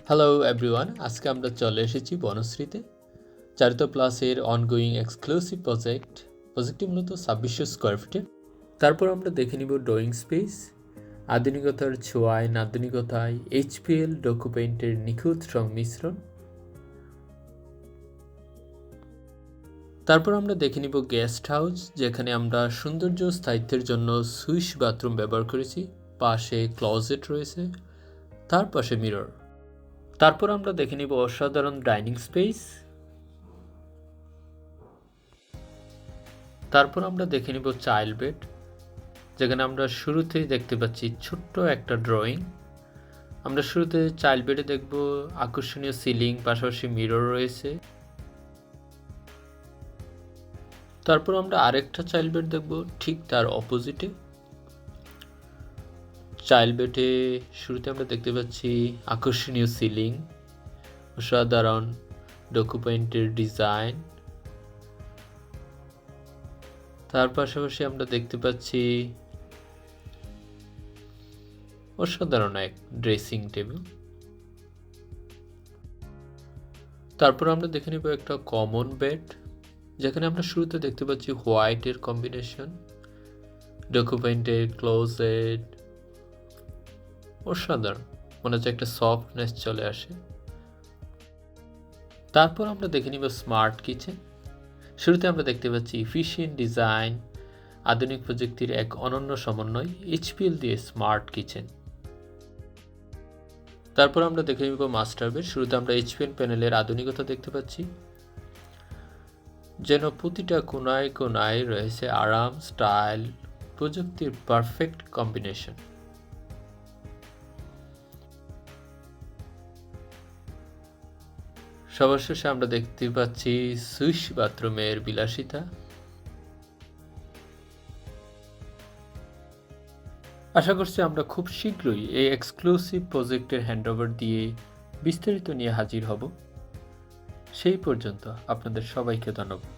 Hello everyone, আজকে আমরা চলে এসেছি বনশ্রীতে চারিতা প্লাসের অনগোয়িং এক্সক্লুসিভ প্রজেক্টটি মূলত 2600 স্কোয়ার ফিটে। তারপর আমরা দেখে নিব ড্রয়িং স্পেস, আধুনিকতার ছোঁয়ায় নান্দনিকতায় এইচপিএল ডকুপেন্টের নিখুঁত সংমিশ্রণ। তারপর আমরা দেখে নিব গেস্ট হাউস, যেখানে আমরা সৌন্দর্য স্থায়িত্বের জন্য সুইস বাথরুম ব্যবহার করেছি। পাশে ক্লোজেট রয়েছে, তার পাশে মিরর। তারপর আমরা দেখে নিব অসাধারণ ডাইনিং স্পেস। তারপর আমরা দেখে নিব চাইল্ড বেড, যেখানে আমরা শুরুতেই দেখতে পাচ্ছি ছোট্ট একটা ড্রয়িং। আমরা শুরুতে চাইল্ড বেডে দেখব আকর্ষণীয় সিলিং, পাশাপাশি মিরর রয়েছে। তারপর আমরা আরেকটা চাইল্ড বেড দেখব ঠিক তার অপোজিটে। চাইল্ড বেডে শুরুতে আমরা দেখতে পাচ্ছি আকর্ষণীয় সিলিং, অসাধারণ ডকুপেন্টের ডিজাইন। তার পাশাপাশি আমরা দেখতে পাচ্ছি অসাধারণ এক ড্রেসিং টেবিল। তারপর আমরা দেখে নেব একটা কমন বেড, যেখানে আমরা শুরুতে দেখতে পাচ্ছি হোয়াইটের কম্বিনেশন, ডকুপেন্টের ক্লোজেট, অসাধারণ, মনে হচ্ছে একটা সফটনেস চলে আসে। তারপর আমরা দেখে নিব স্মার্ট কিচেন। শুরুতে আমরা দেখতে পাচ্ছি এফিশিয়েন্ট ডিজাইন, আধুনিক প্রযুক্তির এক অনন্য সমন্বয়, এইচপিএল দিয়ে স্মার্ট কিচেন। তারপর আমরা দেখে নিব মাস্টার বেড। শুরুতে আমরা এইচপিএল প্যানেলের আধুনিকতা দেখতে পাচ্ছি, যেন প্রতিটা কোনায় কোনায় রয়েছে আরাম, স্টাইল, প্রযুক্তির পারফেক্ট কম্বিনেশন। সবার শেষে আমরা দেখতে পাচ্ছি সুইস বাথরুমের বিলাসিতা। আশা করছি আমরা খুব শীঘ্রই এই এক্সক্লুসিভ প্রজেক্টের হ্যান্ডওভার দিয়ে বিস্তারিত নিয়ে হাজির হব। সেই পর্যন্ত আপনাদের সবাইকে ধন্যবাদ।